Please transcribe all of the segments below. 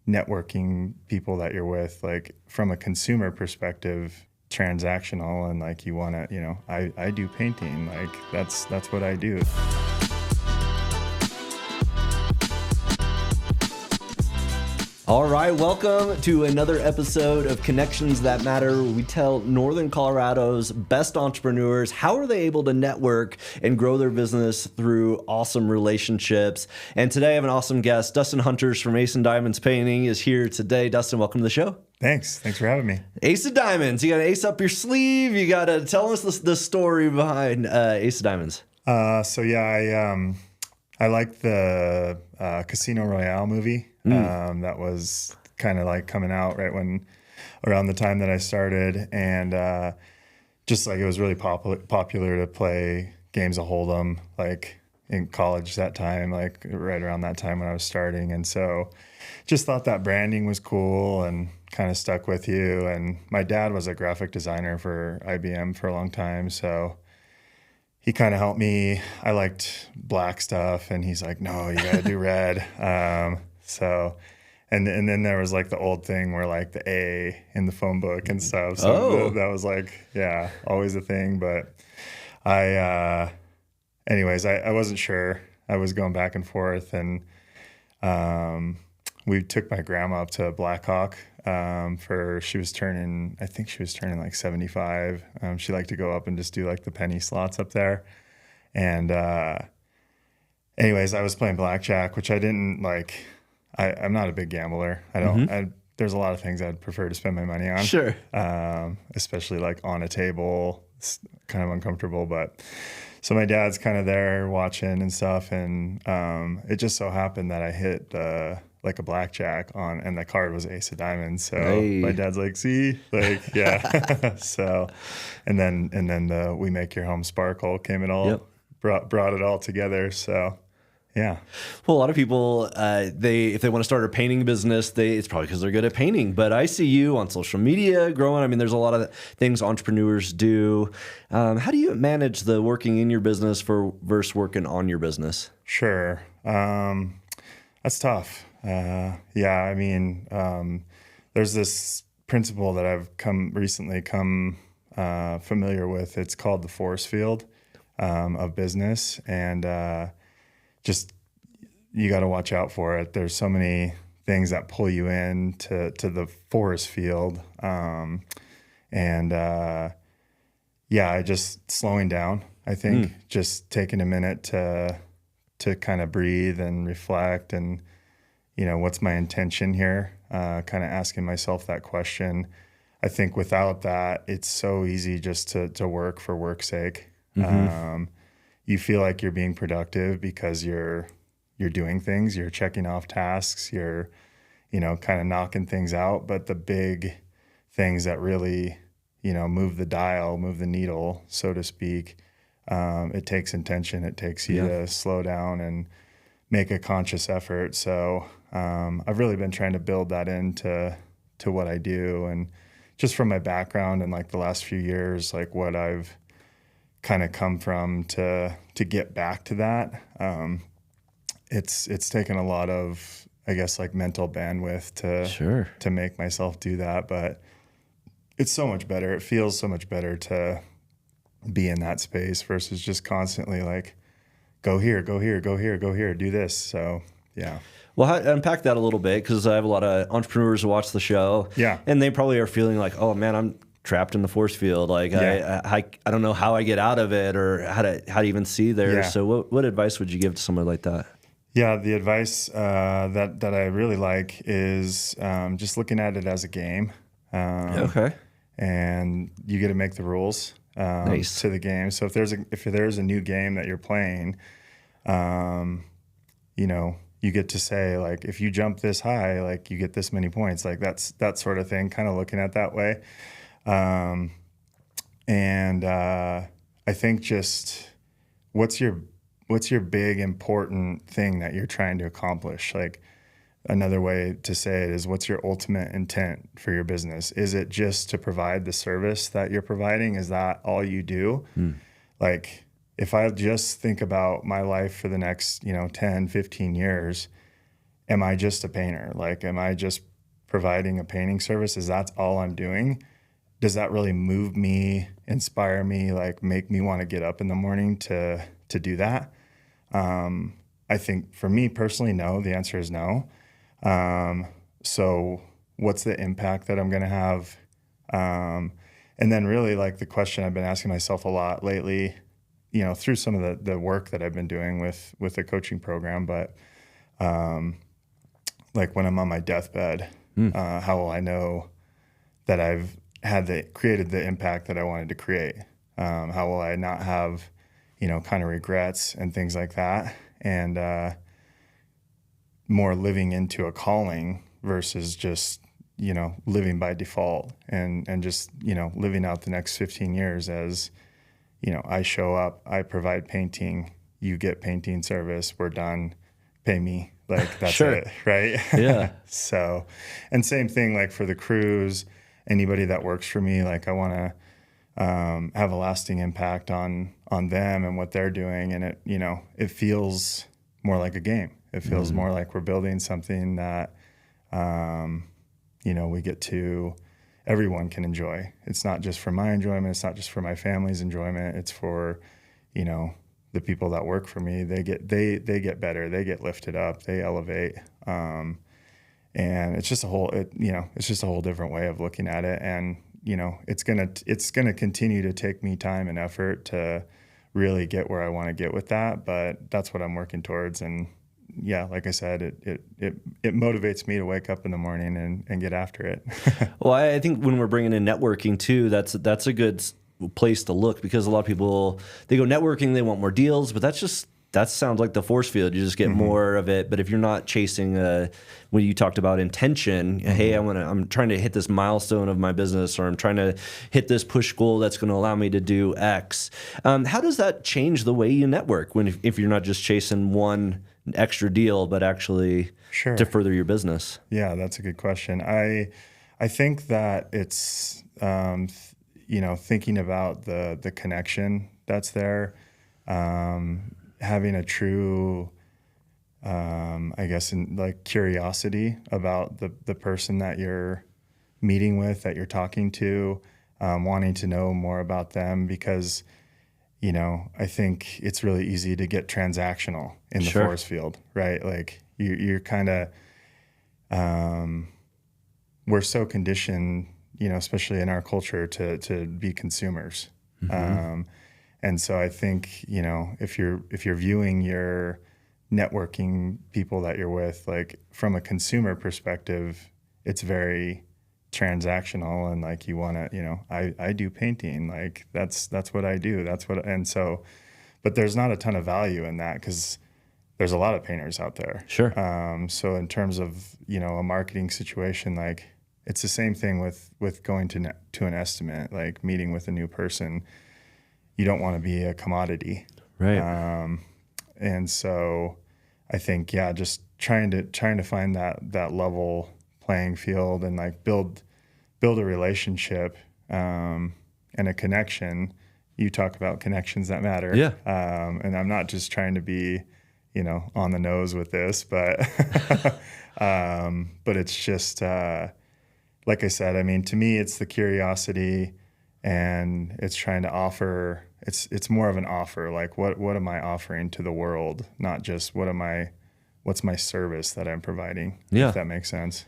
networking people that you're with, like from a consumer perspective, transactional, and like you want to, I do painting, like that's what I do. All right, welcome to another episode of Connections That Matter. We tell Northern Colorado's best entrepreneurs how are they able to network and grow their business through awesome relationships. And today I have an awesome guest. Dustin Hunter from Ace and Diamonds Painting is here today. Dustin, welcome to the show. Thanks for having me. Ace of Diamonds, you got an ace up your sleeve. You got to tell us the story behind Ace of Diamonds. I like the Casino Royale movie. That was kind of like coming out around the time that I started, and just like it was really popular to play games of Hold'em, like in college that time, like right around that time when I was starting, and so just thought that branding was cool and kind of stuck with you. And my dad was a graphic designer for IBM for a long time, so he kind of helped me. I liked black stuff, and he's like, "No, you gotta do red." So, and then there was like the old thing where like the A in the phone book and stuff. So that was like, yeah, always a thing. But I wasn't sure. I was going back and forth, and we took my grandma up to Blackhawk she was turning like 75. She liked to go up and just do like the penny slots up there. And anyways, I was playing blackjack, which I didn't like. I'm not a big gambler. There's a lot of things I'd prefer to spend my money on. Sure. Especially like on a table. It's kind of uncomfortable, but so my dad's kind of there watching and stuff, and it just so happened that I hit like a blackjack and the card was Ace of Diamonds. So My dad's like, "See, like, yeah." So, and then the "We Make Your Home Sparkle" came and all brought it all together. So. Yeah. Well, a lot of people, if they want to start a painting business, it's probably because they're good at painting. But I see you on social media growing. I mean, there's a lot of things entrepreneurs do. How do you manage the working in your business versus working on your business? Sure. That's tough. I mean, there's this principle that I've recently come familiar with. It's called the force field of business, and just you got to watch out for it. There's so many things that pull you in to the forest field. Just slowing down, I think, just taking a minute to kind of breathe and reflect and, what's my intention here? Kind of asking myself that question. I think without that, it's so easy just to work for work's sake. You feel like you're being productive because you're doing things, you're checking off tasks, you're, kind of knocking things out. But the big things that really, move the dial, move the needle, so to speak, it takes intention. It takes you to slow down and make a conscious effort. So I've really been trying to build that into what I do. And just from my background and like the last few years, like what I've kind of come from to get back to that. It's taken a lot of, I guess, like mental bandwidth to make myself do that, but it's so much better. It feels so much better to be in that space versus just constantly like, go here, go here, go here, go here, do this. So, yeah. Well, unpack that a little bit, because I have a lot of entrepreneurs who watch the show. Yeah. And they probably are feeling like, oh man, I'm trapped in the force field. Like I don't know how I get out of it or how to even see there. Yeah. So what advice would you give to someone like that? Yeah, the advice that I really like is just looking at it as a game. Okay. And you get to make the rules to the game. So if there's a new game that you're playing, you get to say, like, if you jump this high, like, you get this many points. Like, that sort of thing, kind of looking at that way. I think just what's your big important thing that you're trying to accomplish? Like, another way to say it is, what's your ultimate intent for your business? Is it just to provide the service that you're providing? Is that all you do? Like, if I just think about my life for the next, 10, 15 years, am I just a painter? Like, am I just providing a painting service? Is that all I'm doing? Does that really move me, inspire me, like make me want to get up in the morning to do that? I think for me personally, no. The answer is no. So what's the impact that I'm going to have? And then really like the question I've been asking myself a lot lately, you know, through some of the work that I've been doing with the coaching program, but like when I'm on my deathbed, how will I know that I've created the impact that I wanted to create? How will I not have, you know, kind of regrets and things like that? And more living into a calling versus just, you know, living by default and just, you know, living out the next 15 years as, you know, I show up, I provide painting, you get painting service, we're done, pay me. Like that's Sure. it, right? Yeah. So, and same thing like for the crews, anybody that works for me, like I want to have a lasting impact on them and what they're doing. And it, you know, it feels more like a game. It feels more like we're building something that, you know, everyone can enjoy. It's not just for my enjoyment. It's not just for my family's enjoyment. It's for, you know, the people that work for me. They get better. They get lifted up. They elevate. And it's just it's just a whole different way of looking at it. And, you know, it's going to continue to take me time and effort to really get where I want to get with that. But that's what I'm working towards. And yeah, like I said, it motivates me to wake up in the morning and get after it. Well, I think when we're bringing in networking too, that's a good place to look, because a lot of people, they go networking, they want more deals, but that sounds like the force field. You just get more of it. But if you're not chasing when you talked about intention, hey, I'm trying to hit this milestone of my business, or I'm trying to hit this push goal that's going to allow me to do X. How does that change the way you network if you're not just chasing one extra deal, but actually to further your business? Yeah, that's a good question. I think that it's you know, thinking about the connection that's there, having a true I guess in like curiosity about the person that you're meeting with, that you're talking to, wanting to know more about them, because you know, I think it's really easy to get transactional in the force field, right? Like you're kind of, we're so conditioned, you know, especially in our culture to be consumers. And so I think, you know, if you're viewing your networking people that you're with, like from a consumer perspective, it's very transactional, and like you want to, you know, I do painting, like that's what I do, and so, but there's not a ton of value in that because there's a lot of painters out there. So in terms of, you know, a marketing situation, like it's the same thing with going to an estimate, like meeting with a new person. You don't want to be a commodity, right? And so I think, yeah, just trying to find that level playing field and like build a relationship and a connection. You talk about connections that matter. Yeah. And I'm not just trying to be, you know, on the nose with this, but but it's just like I said, I mean, to me, it's the curiosity, and it's trying to offer. It's more of an offer. Like what am I offering to the world? Not just what's my service that I'm providing? Yeah. If that makes sense.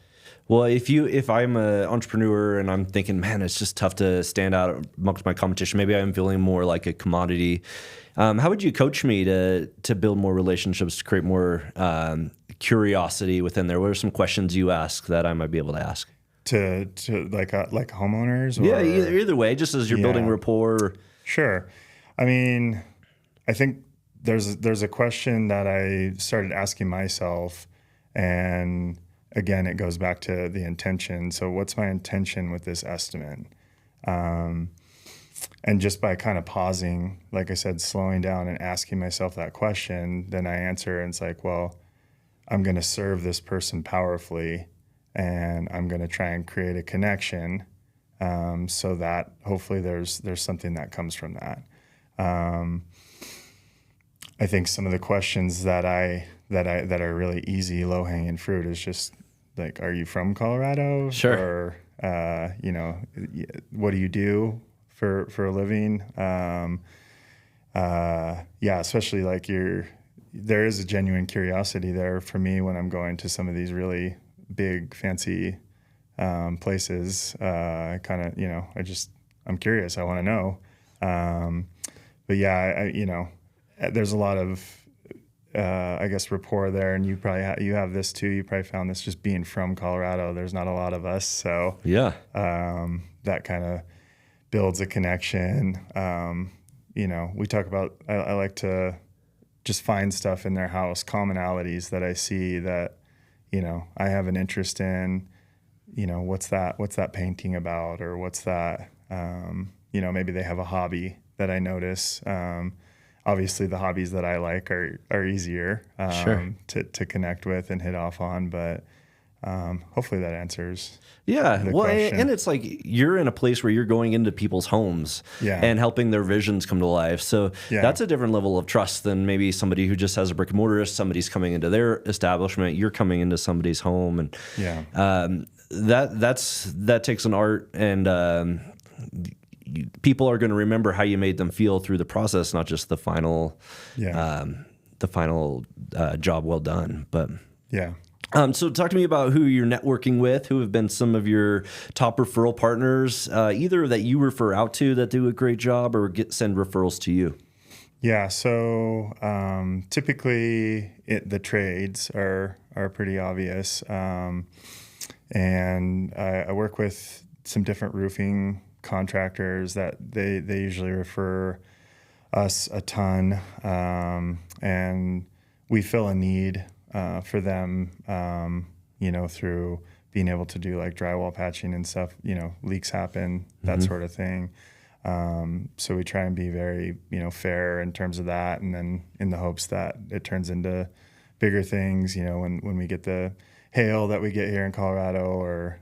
Well, if I'm an entrepreneur and I'm thinking, man, it's just tough to stand out amongst my competition, maybe I'm feeling more like a commodity. How would you coach me to build more relationships, to create more curiosity within there? What are some questions you ask that I might be able to ask? To like homeowners? Or, yeah, either way, just as you're building rapport. Sure. I mean, I think there's a question that I started asking myself, and again, it goes back to the intention. So what's my intention with this estimate? And just by kind of pausing, like I said, slowing down and asking myself that question, then I answer, and it's like, well, I'm going to serve this person powerfully, and I'm going to try and create a connection so that hopefully there's something that comes from that. I think some of the questions that are really easy, low hanging fruit is just like, are you from Colorado? Sure. Or, what do you do for a living? Especially like there is a genuine curiosity there for me when I'm going to some of these really big, fancy places. I'm curious. I want to know. But yeah, there's a lot of, I guess, rapport there, and you probably you have this too. You probably found this just being from Colorado. There's not a lot of us, so yeah, that kind of builds a connection. We talk about. I like to just find stuff in their house, commonalities that I see that, I have an interest in. What's that painting about, or what's that? Maybe they have a hobby that I notice. Obviously the hobbies that I like are easier Sure. to connect with and hit off on, but hopefully that answers Yeah. the Well, question. and it's like you're in a place where you're going into people's homes and helping their visions come to life. So that's a different level of trust than maybe somebody who just has a brick and mortar. Somebody's coming into their establishment, you're coming into somebody's home, and that takes an art, and people are going to remember how you made them feel through the process, not just the final job well done. But so talk to me about who you're networking with, who have been some of your top referral partners, either that you refer out to that do a great job, or send referrals to you. Yeah. So typically the trades are pretty obvious, and I work with some different roofing contractors that they usually refer us a ton, and we fill a need for them, through being able to do like drywall patching and stuff. Leaks happen, that sort of thing. So we try and be very fair in terms of that, and then in the hopes that it turns into bigger things. When we get the hail that we get here in Colorado, or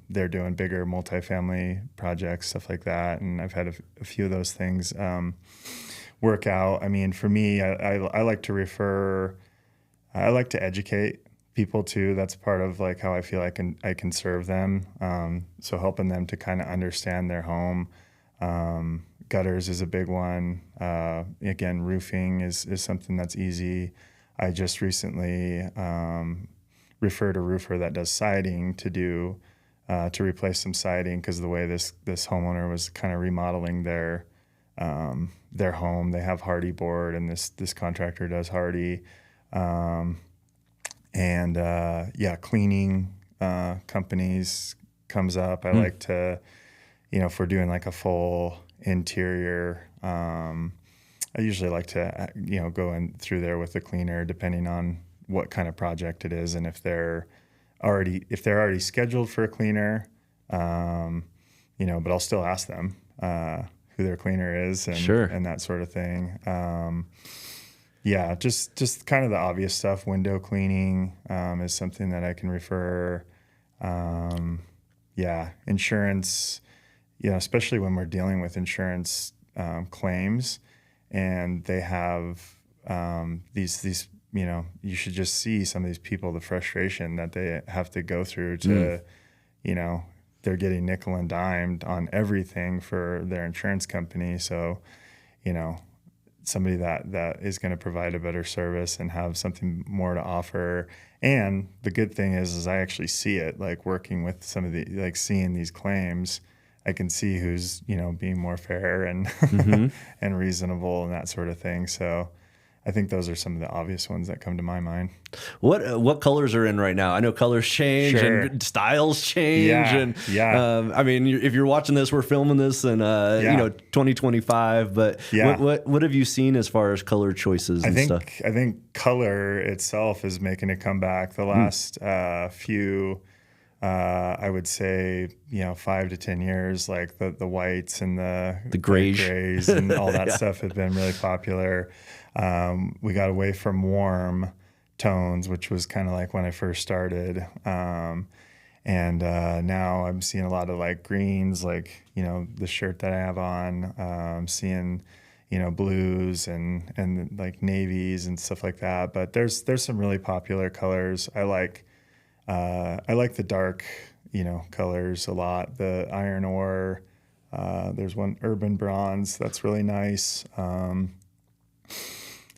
they're doing bigger multifamily projects, stuff like that. And I've had a few of those things work out. I mean, for me, I like to refer. I like to educate people too. That's part of like how I feel I can serve them. So helping them to kind of understand their home. Gutters is a big one. Again, roofing is something that's easy. I just recently referred a roofer that does siding to replace some siding, because the way this homeowner was kind of remodeling their home. They have hardy board, and this contractor does hardy. Cleaning companies comes up. I like to, if we're doing like a full interior, I usually like to, go in through there with the cleaner, depending on what kind of project it is, and if they're already scheduled for a cleaner, but I'll still ask them who their cleaner is, and that sort of thing. Just kind of the obvious stuff. Window cleaning is something that I can refer. Insurance, especially when we're dealing with insurance claims, and they have these, you should just see some of these people, the frustration that they have to go through to, they're getting nickel and dimed on everything for their insurance company. So, somebody that is going to provide a better service and have something more to offer. And the good thing is I actually see it, like working with some of the, like seeing these claims, I can see who's, being more fair and and reasonable and that sort of thing. So I think those are some of the obvious ones that come to my mind. What colors are in right now? I know colors change and styles change. I mean, if you're watching this, we're filming this in 2025. But what have you seen as far as color choices and stuff? I think color itself is making a comeback. The last few, I would say, 5 to 10 years, like the whites and the grays and all that stuff have been really popular. We got away from warm tones, which was kind of like when I first started. Now I'm seeing a lot of like greens, like, the shirt that I have on. I'm seeing, blues and like navies and stuff like that. But there's some really popular colors. I like the dark, colors a lot. The iron ore, there's one urban bronze that's really nice.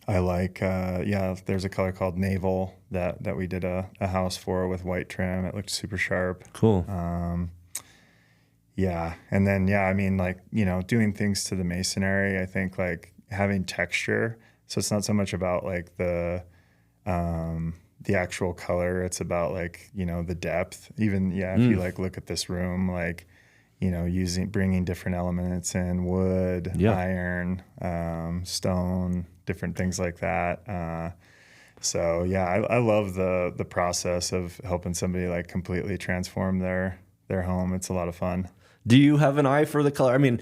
I like, there's a color called naval that we did a house for with white trim. It looked super sharp. Cool. Yeah. And then, I mean, like, doing things to the masonry, I think like having texture. So it's not so much about like the actual color. It's about like, the depth. Even, if you like look at this room, like, bringing different elements in, wood, iron, stone, different things like that. So I love the process of helping somebody like completely transform their home. It's a lot of fun. Do you have an eye for the color? I mean,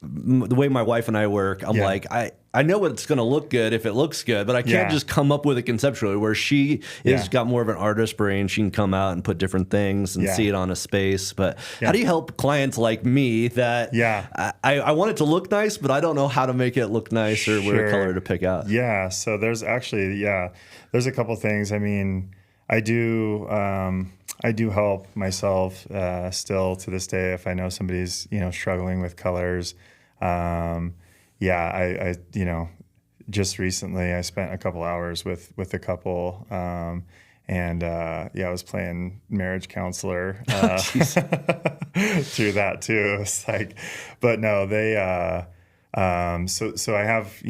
the way my wife and I work, I'm like, I know it's going to look good if it looks good, but I can't just come up with it conceptually, where she is got more of an artist brain. She can come out and put different things and see it on a space. But how do you help clients like me that I want it to look nice, but I don't know how to make it look nice or what color to pick out? Yeah. So there's actually, there's a couple things. I mean, I do help myself still to this day if I know somebody's struggling with colors. I just recently I spent a couple hours with a couple, and I was playing marriage counselor through that too. It's like, but no, they so I have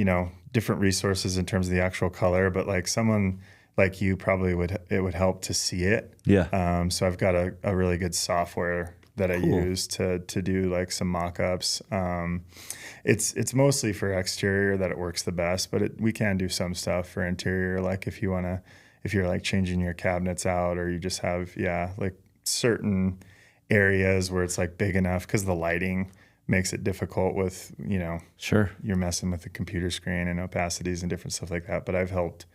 different resources in terms of the actual color, but like someone like you probably would help to see it. Yeah. So I've got a really good software that I use to do like some mock-ups. It's mostly for exterior that it works the best, but we can do some stuff for interior. Like if you're like changing your cabinets out, or you just have, like certain areas where it's like big enough, because the lighting makes it difficult with, you're messing with the computer screen and opacities and different stuff like that. But I've helped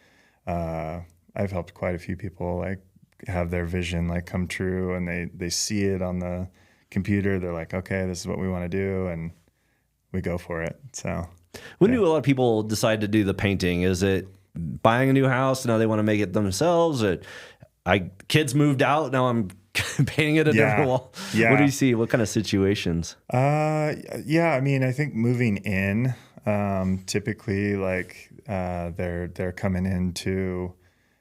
quite a few people like have their vision like come true, and they see it on the computer. They're like, okay, this is what we want to do, and we go for it. So when do a lot of people decide to do the painting? Is it buying a new house, now they want to make it themselves? Kids moved out, now I'm painting it a different wall. What do you see? What kind of situations? I mean, I think moving in, typically like they're coming into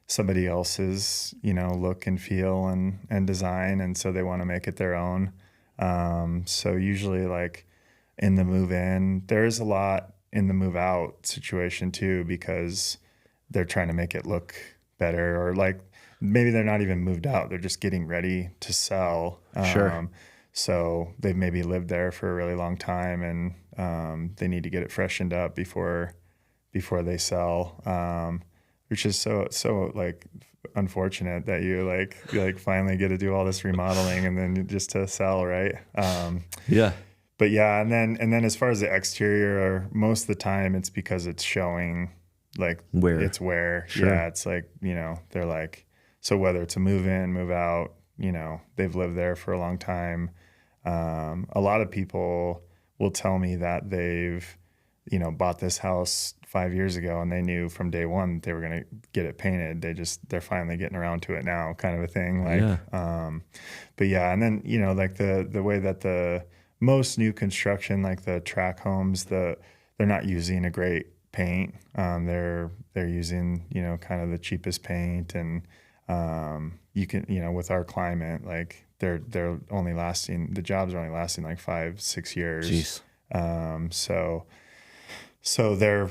somebody else's, look and feel and design. And so they want to make it their own. So usually like in the move in, there's a lot in the move out situation too, because they're trying to make it look better, or like maybe they're not even moved out. They're just getting ready to sell. So they've maybe lived there for a really long time, and they need to get it freshened up before they sell. Which is so like unfortunate that you finally get to do all this remodeling and then just to sell, right? But and then as far as the exterior, most of the time it's because it's showing like where it's where. It's like, they're like, so whether it's a move in, move out, they've lived there for a long time. A lot of people will tell me that they've bought this house 5 years ago, and they knew from day one that they were going to get it painted. They're finally getting around to it now, kind of a thing. Like, but and then, like the way that the most new construction, like the track homes, they're not using a great paint. They're using, kind of the cheapest paint, and you can, with our climate, like they're only lasting, the jobs are only lasting like 5-6 years. Jeez. So they're,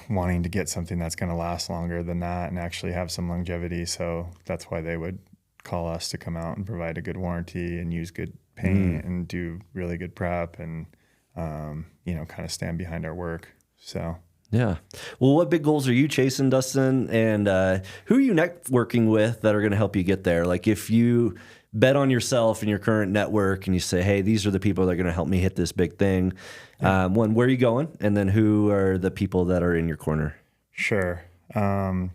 wanting to get something that's going to last longer than that and actually have some longevity. So that's why they would call us to come out and provide a good warranty and use good paint and do really good prep and, kind of stand behind our work. So. Yeah. Well, what big goals are you chasing, Dustin? And who are you networking with that are going to help you get there? Like if you bet on yourself and your current network and you say, hey, these are the people that are going to help me hit this big thing. One, where are you going? And then who are the people that are in your corner? Sure. I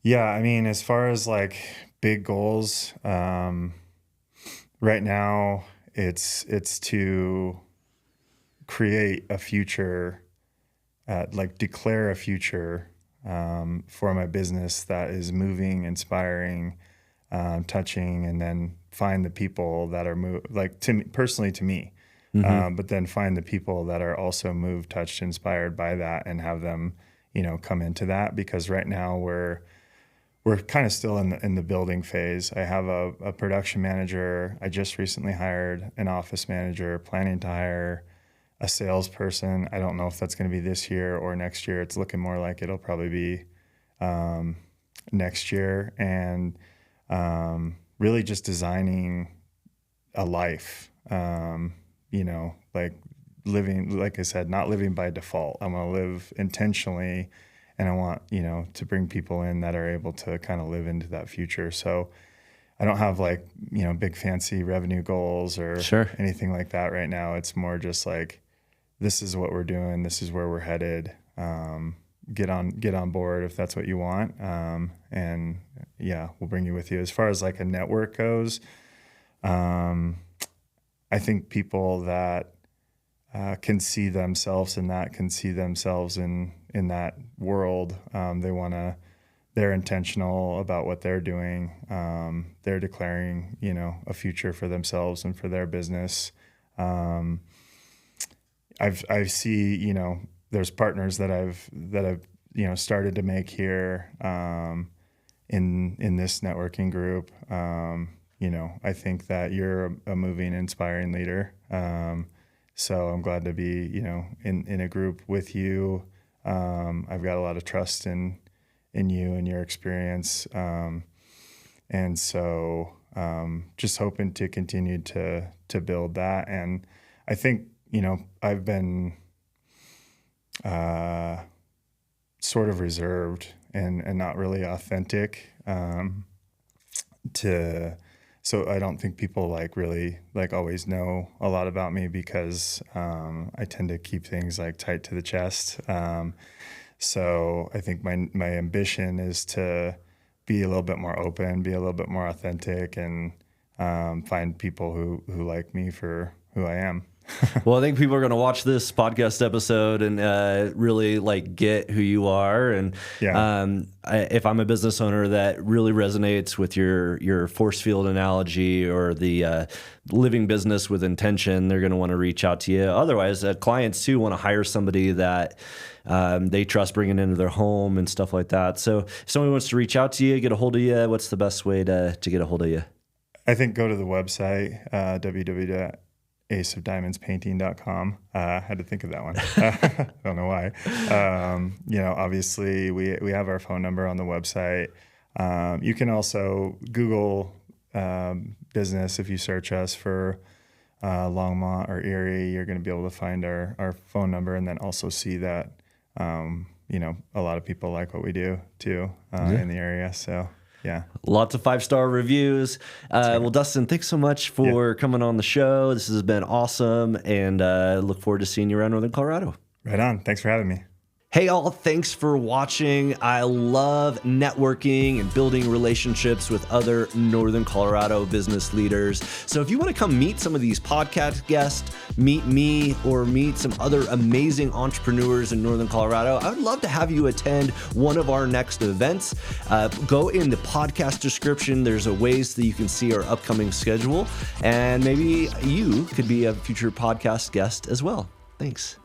mean, as far as like big goals, right now it's to create a future, like declare a future for my business that is moving, inspiring, touching, and then find the people that are like to me, personally to me, but then find the people that are also moved, touched, inspired by that, and have them, come into that. Because right now we're kind of still in the building phase. I have a production manager. I just recently hired an office manager, planning to hire a salesperson. I don't know if that's going to be this year or next year. It's looking more like it'll probably be next year. And really just designing a life, like living, like I said, not living by default. I want to live intentionally, and I want, to bring people in that are able to kind of live into that future. So I don't have like, big fancy revenue goals or anything like that right now. It's more just like, this is what we're doing. This is where we're headed. Get on board if that's what you want. And yeah, we'll bring you with you. As far as like a network goes, I think people that can see themselves in that, can see themselves in that world. They're intentional about what they're doing. They're declaring, a future for themselves and for their business. I see, there's partners that I've started to make here in this networking group. I think that you're a moving, inspiring leader. So I'm glad to be, in a group with you. I've got a lot of trust in you and your experience. And so just hoping to continue to build that. And I think, I've been sort of reserved and not really authentic so I don't think people really always know a lot about me, because I tend to keep things like tight to the chest. So I think my ambition is to be a little bit more open, be a little bit more authentic, and find people who like me for who I am. Well, I think people are going to watch this podcast episode and really get who you are. And if I'm a business owner, that really resonates with your force field analogy or the living business with intention, they're going to want to reach out to you. Otherwise, clients too want to hire somebody that they trust bringing into their home and stuff like that. So if somebody wants to reach out to you, get a hold of you, what's the best way to get a hold of you? I think go to the website, www.aceofdiamondspainting.com. I had to think of that one. I don't know why. Obviously we have our phone number on the website. You can also Google business. If you search us for Longmont or Erie, you're going to be able to find our phone number, and then also see that, a lot of people like what we do too in the area. So yeah. Lots of 5-star reviews. Well, Dustin, thanks so much for coming on the show. This has been awesome, and look forward to seeing you around Northern Colorado. Right on. Thanks for having me. Hey, all, thanks for watching. I love networking and building relationships with other Northern Colorado business leaders. So if you want to come meet some of these podcast guests, meet me, or meet some other amazing entrepreneurs in Northern Colorado, I would love to have you attend one of our next events. Go in the podcast description. There's a ways that you can see our upcoming schedule, and maybe you could be a future podcast guest as well. Thanks.